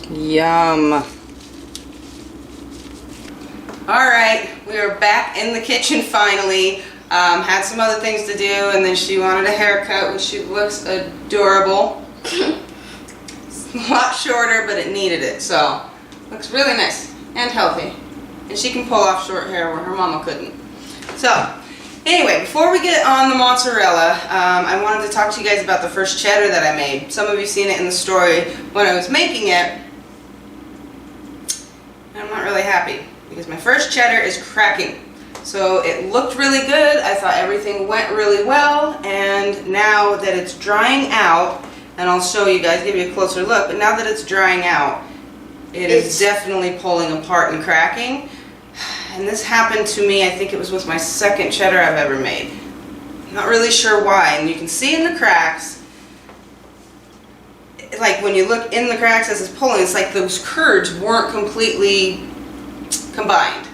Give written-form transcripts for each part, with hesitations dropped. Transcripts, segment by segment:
Yum. Alright, we are back in the kitchen finally. Had some other things to do, and then she wanted a haircut, which she looks adorable. It's a lot shorter, but it needed it, so looks really nice and healthy. And she can pull off short hair where her mama couldn't. So, anyway, before we get on the mozzarella, I wanted to talk to you guys about the first cheddar that I made. Some of you have seen it in the story when I was making it. I'm not really happy because my first cheddar is cracking. So it looked really good. I thought everything went really well, and now that it's drying out, and I'll show you guys, give you a closer look, but now that it's drying out, it is definitely pulling apart and cracking. And this happened to me, I think it was with my second cheddar I've ever made. Not really sure why, and you can see in the cracks, like when you look in the cracks as it's pulling, it's like those curds weren't completely combined,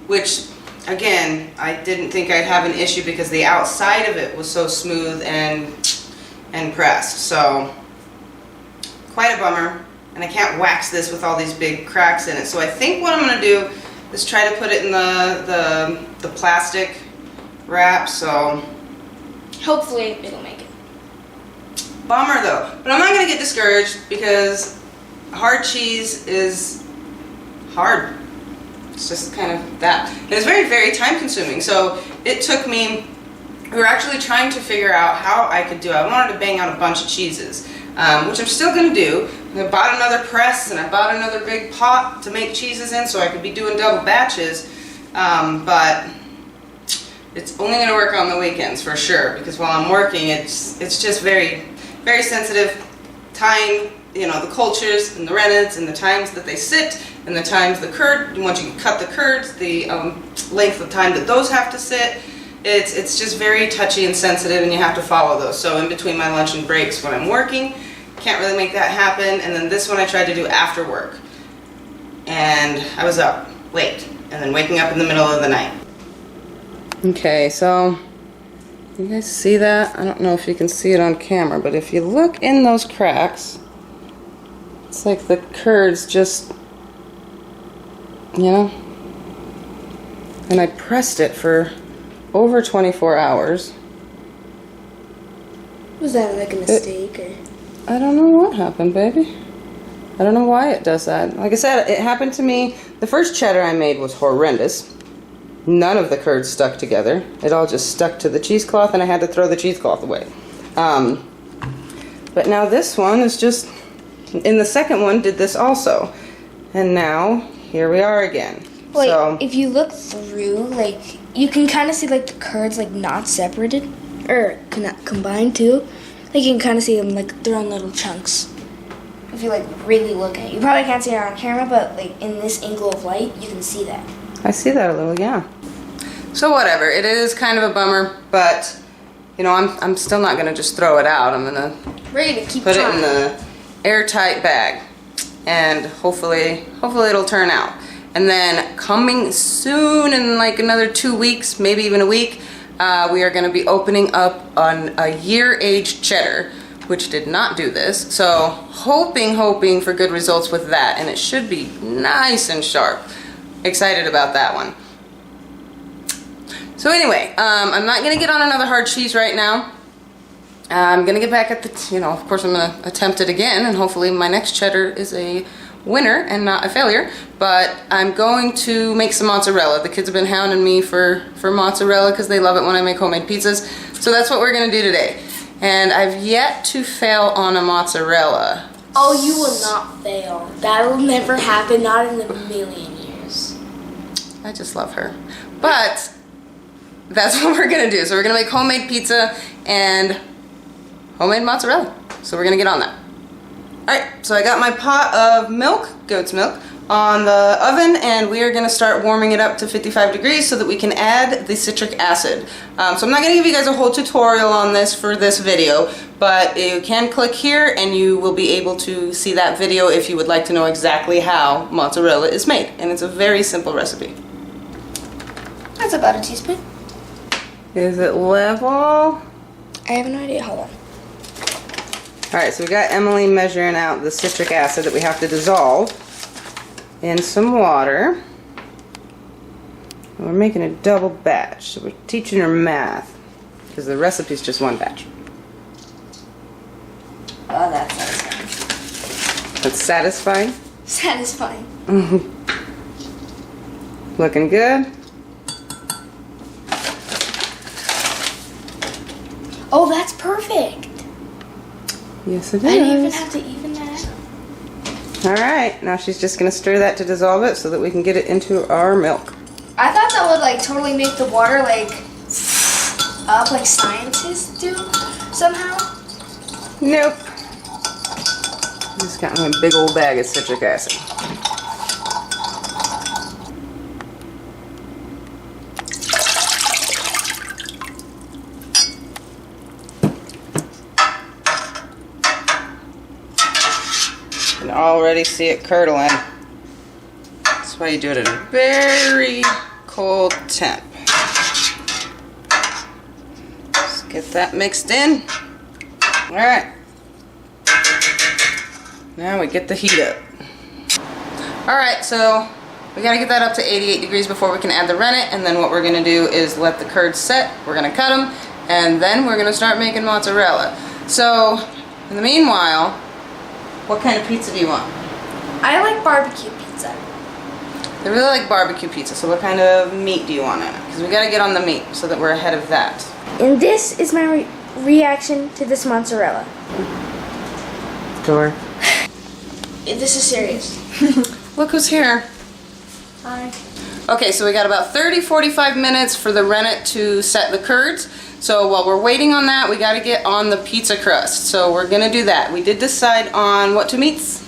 which again, I didn't think I'd have an issue because the outside of it was so smooth and pressed. So quite a bummer, and I can't wax this with all these big cracks in it. So I think what I'm going to do is try to put it in the plastic wrap. So hopefully it'll make it. Bummer though, but I'm not going to get discouraged because hard cheese is hard. It's just kind of that. It is very, very time consuming. So it took me, we were actually trying to figure out how I could do it. I wanted to bang out a bunch of cheeses, which I'm still going to do. I bought another press and I bought another big pot to make cheeses in so I could be doing double batches. But it's only going to work on the weekends for sure, because while I'm working, it's just very, very sensitive time. You know, the cultures and the rennets and the times that they sit and the times the curd, once you cut the curds, the length of time that those have to sit, it's just very touchy and sensitive, and you have to follow those. So in between my lunch and breaks when I'm working, can't really make that happen. And then this one I tried to do after work, and I was up late and then waking up in the middle of the night. Okay, so you guys see that? I don't know if you can see it on camera, but if you look in those cracks, it's like the curds just, you know, and I pressed it for over 24 hours. Was that like a mistake or? I don't know what happened, baby. I don't know why it does that. Like I said, it happened to me. The first cheddar I made was horrendous. None of the curds stuck together. It all just stuck to the cheesecloth, and I had to throw the cheesecloth away. But now this one is just, in the second one did this also. And now, here we are again. Wait, so, if you look through, like, you can kind of see, like, the curds, like, not separated, or combined, too. Like, you can kind of see them, like, they're on little chunks. If you, like, really look at it. You probably can't see it on camera, but, like, in this angle of light, you can see that. I see that a little, yeah. So whatever, it is kind of a bummer, but, you know, I'm still not going to just throw it out. I'm going to put it in the airtight bag, and hopefully it'll turn out. And then coming soon, in like another 2 weeks, maybe even a week, we are going to be opening up on a year-aged cheddar, which did not do this. So hoping for good results with that, and it should be nice and sharp. Excited about that one. So anyway, I'm not going to get on another hard cheese right now. I'm going to get back at the, you know, of course I'm going to attempt it again, and hopefully my next cheddar is a winner and not a failure. But I'm going to make some mozzarella. The kids have been hounding me for mozzarella because they love it when I make homemade pizzas. So that's what we're going to do today. And I've yet to fail on a mozzarella. Oh, you will not fail. That'll never happen, not in a million years. I just love her. But that's what we're going to do. So we're going to make homemade pizza and homemade mozzarella. So we're going to get on that. Alright, so I got my pot of milk, goat's milk, on the oven, and we are going to start warming it up to 55 degrees so that we can add the citric acid. So I'm not going to give you guys a whole tutorial on this for this video, but you can click here and you will be able to see that video if you would like to know exactly how mozzarella is made. And it's a very simple recipe. That's about a teaspoon. Is it level? I have no idea. Hold on. Alright, so we got Emily measuring out the citric acid that we have to dissolve in some water. And we're making a double batch, so we're teaching her math, because the recipe is just one batch. Oh, that's satisfying. That's satisfying? Satisfying. Looking good? Oh, that's perfect. Yes, it is. I didn't even have to even that. Alright, now she's just going to stir that to dissolve it so that we can get it into our milk. I thought that would like totally make the water like up like scientists do somehow. Nope. Just got me a big old bag of citric acid. You can already see it curdling. That's why you do it at a very cold temp. Just get that mixed in. Alright. Now we get the heat up. Alright, so we gotta get that up to 88 degrees before we can add the rennet, and then what we're gonna do is let the curds set. We're gonna cut them, and then we're gonna start making mozzarella. So, in the meanwhile, what kind of pizza do you want? I like barbecue pizza. I really like barbecue pizza, so what kind of meat do you want in it? Because we gotta get on the meat so that we're ahead of that. And this is my reaction to this mozzarella. Door. This is serious. Look who's here. Hi. Okay, so we got about 30-45 minutes for the rennet to set the curds. So while we're waiting on that, we got to get on the pizza crust. So we're going to do that. We did decide on what two meats?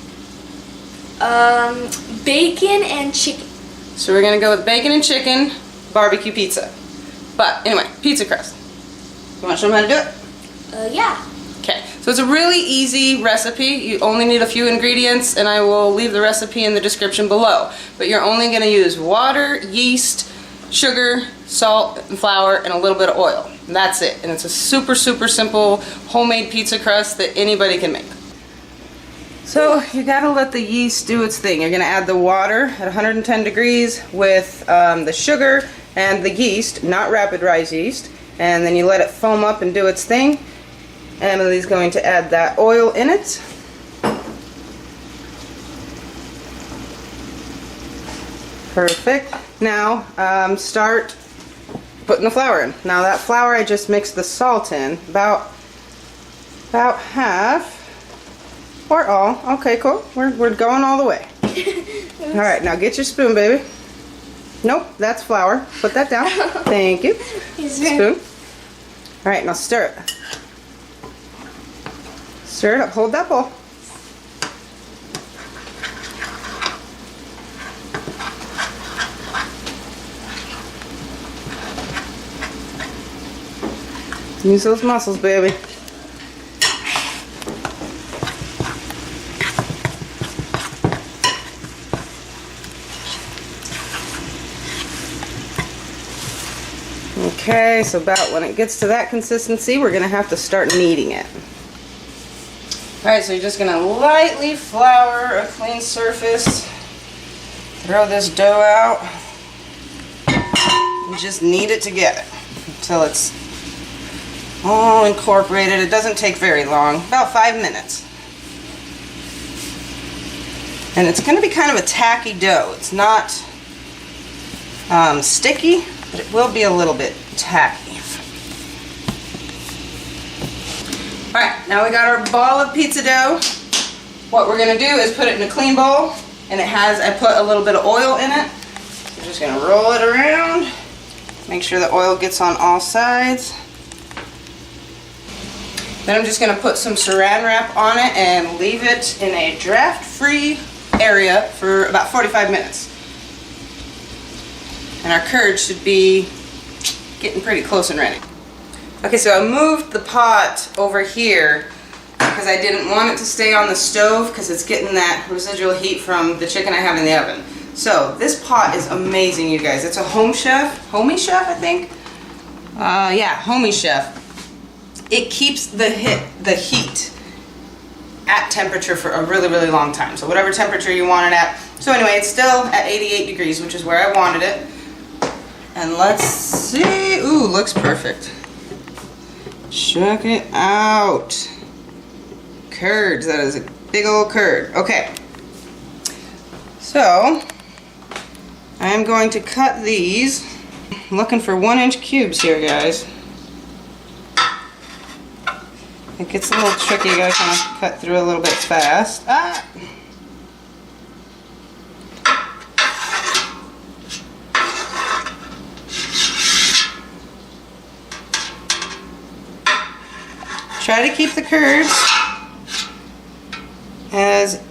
Bacon and chicken. So we're going to go with bacon and chicken, barbecue pizza. But anyway, pizza crust. You want to show them how to do it? Yeah. Okay, so it's a really easy recipe. You only need a few ingredients, and I will leave the recipe in the description below. But you're only going to use water, yeast, sugar, salt, and flour, and a little bit of oil. And that's it. And it's a super, super simple homemade pizza crust that anybody can make. So you got to let the yeast do its thing. You're going to add the water at 110 degrees with the sugar and the yeast, not rapid rise yeast. And then you let it foam up and do its thing. Emily's going to add that oil in it. Perfect. Now start putting the flour in. Now that flour I just mixed the salt in, about half or all. Okay, cool. We're going all the way. All right, now get your spoon, baby. Nope, that's flour. Put that down. Thank you. Spoon. All right, now stir it. Stir it up. Hold that bowl. Use those muscles, baby. Okay, so about when it gets to that consistency, we're going to have to start kneading it. Alright, so you're just going to lightly flour a clean surface. Throw this dough out. And just knead it together until it's all incorporated. It doesn't take very long, about 5 minutes. And it's going to be kind of a tacky dough. It's not sticky, but it will be a little bit tacky. Alright, now we got our ball of pizza dough. What we're going to do is put it in a clean bowl, and I put a little bit of oil in it. So we're just going to roll it around, make sure the oil gets on all sides. Then I'm just going to put some saran wrap on it and leave it in a draft-free area for about 45 minutes. And our curds should be getting pretty close and ready. Okay, so I moved the pot over here because I didn't want it to stay on the stove because it's getting that residual heat from the chicken I have in the oven. So this pot is amazing, you guys. It's a homey chef, I think. Yeah, homey chef. It keeps the heat at temperature for a really, really long time. So whatever temperature you want it at. So anyway, it's still at 88 degrees, which is where I wanted it. And let's see. Ooh, looks perfect. Check it out. Curds, that is a big old curd. Okay. So, I'm going to cut these. I'm looking for 1-inch cubes here, guys. It gets a little tricky, you gotta kind of cut through a little bit fast. Ah! Try to keep the curds as,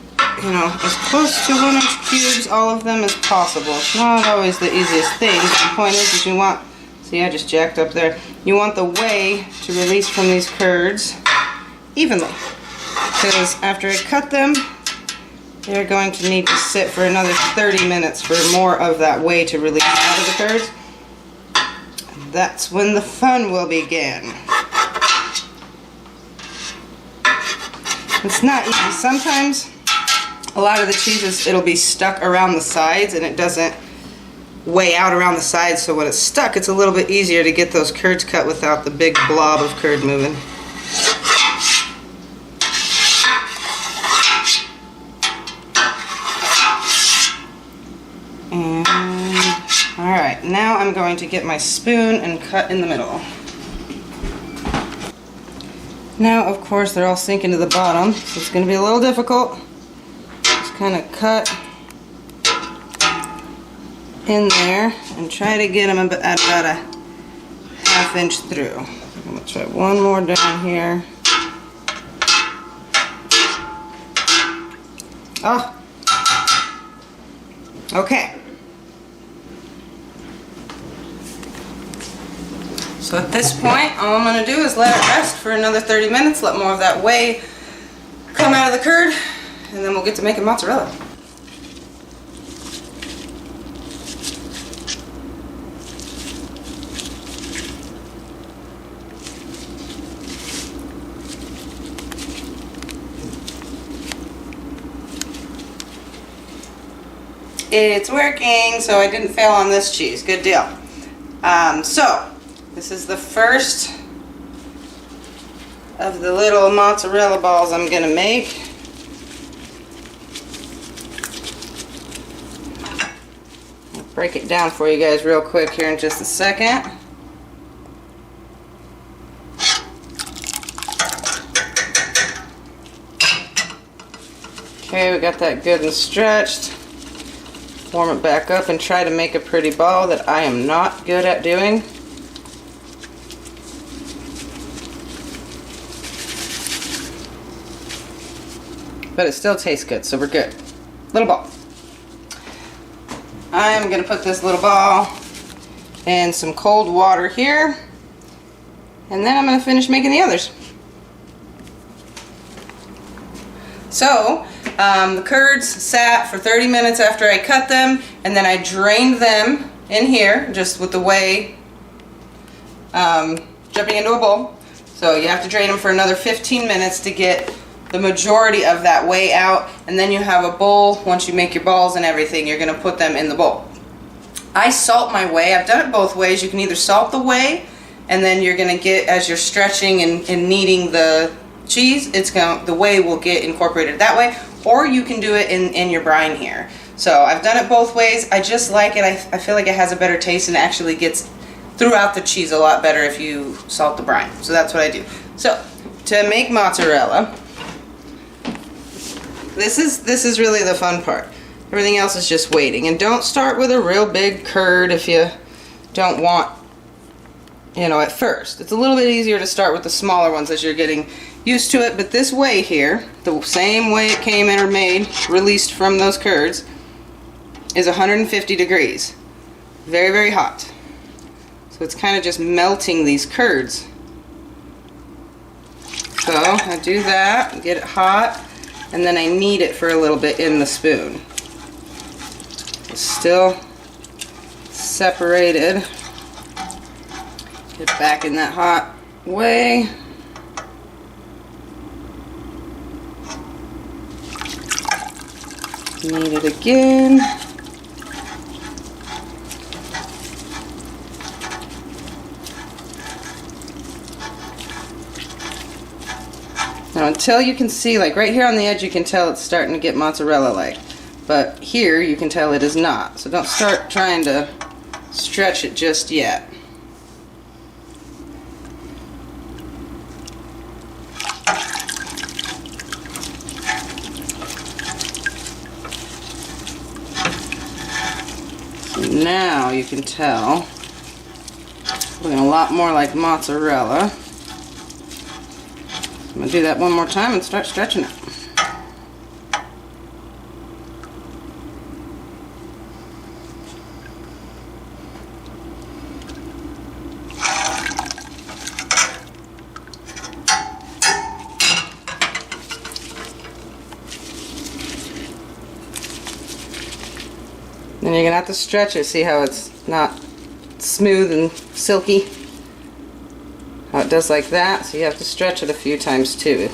you know, as close to 1-inch cubes, all of them, as possible. It's not always the easiest thing, but the point is you want, see, I just jacked up there. You want the whey to release from these curds evenly, because after I cut them, they're going to need to sit for another 30 minutes for more of that whey to release out of the curds. And that's when the fun will begin. It's not easy. Sometimes a lot of the cheeses, it'll be stuck around the sides and it doesn't weigh out around the sides, so when it's stuck, it's a little bit easier to get those curds cut without the big blob of curd moving. And alright, now I'm going to get my spoon and cut in the middle. Now, of course, they're all sinking to the bottom, so it's going to be a little difficult. Just kind of cut in there and try to get them at about a ½ inch through. I'm going to try one more down here. Oh! Okay. So at this point, all I'm going to do is let it rest for another 30 minutes, let more of that whey come out of the curd, and then we'll get to making mozzarella. It's working, so I didn't fail on this cheese. Good deal. So, this is the first of the little mozzarella balls I'm going to make. I'll break it down for you guys real quick here in just a second. Okay, we got that good and stretched. Warm it back up and try to make a pretty ball that I am not good at doing. But it still tastes good, so we're good. Little ball. I'm going to put this little ball in some cold water here, and then I'm going to finish making the others. So, the curds sat for 30 minutes after I cut them, and then I drained them in here, just with the whey jumping into a bowl. So you have to drain them for another 15 minutes to get the majority of that whey out, and then you have a bowl. Once you make your balls and everything, you're going to put them in the bowl. I salt my whey. I've done it both ways. You can either salt the whey, and then you're going to get, as you're stretching and kneading the cheese, the whey will get incorporated that way, or you can do it in your brine here. So I've done it both ways. I just like it. I feel like it has a better taste and actually gets throughout the cheese a lot better if you salt the brine. So that's what I do. So to make mozzarella, this is really the fun part. Everything else is just waiting. And don't start with a real big curd if you don't want, you know, at first. It's a little bit easier to start with the smaller ones as you're getting used to it. But this whey here, the same way it came in or made, released from those curds, is 150 degrees. Very, very hot. So it's kind of just melting these curds. So I do that, get it hot, and then I knead it for a little bit in the spoon. It's still separated. Get back in that hot whey. Knead it again. Now until you can see, like right here on the edge, you can tell it's starting to get mozzarella-like. But here you can tell it is not. So don't start trying to stretch it just yet. So now you can tell it's looking a lot more like mozzarella. I'm going to do that one more time and start stretching it. Then you're going to have to stretch it, see how it's not smooth and silky. How it does like that, so you have to stretch it a few times too.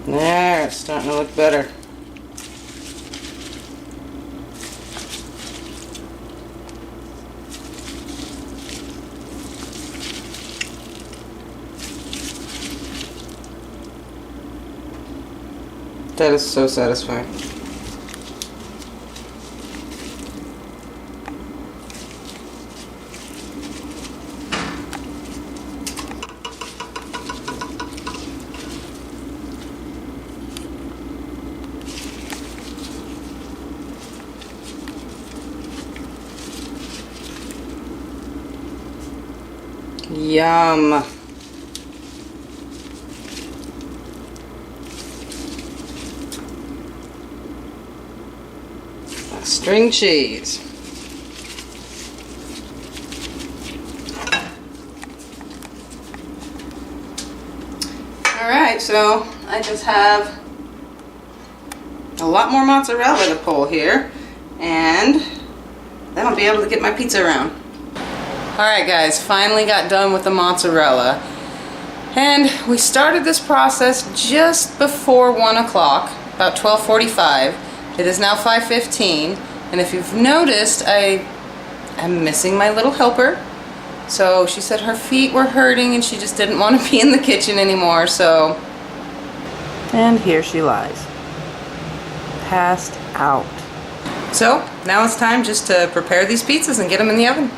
There, it's starting to look better. That is so satisfying. Yum. String cheese. Alright, so I just have a lot more mozzarella to pull here, and then I'll be able to get my pizza around. Alright guys, finally got done with the mozzarella, and we started this process just before 1 o'clock, about 12:45. It is now 5:15, and if you've noticed, I am missing my little helper. So she said her feet were hurting and she just didn't want to be in the kitchen anymore, so... And here she lies, passed out. So now it's time just to prepare these pizzas and get them in the oven.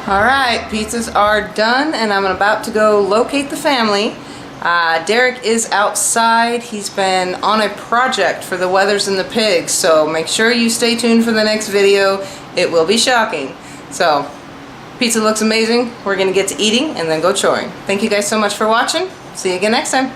Alright, pizzas are done, and I'm about to go locate the family. Derek is outside. He's been on a project for the Weathers and the Pigs, so make sure you stay tuned for the next video. It will be shocking. So, pizza looks amazing. We're gonna get to eating and then go choring. Thank you guys so much for watching. See you again next time.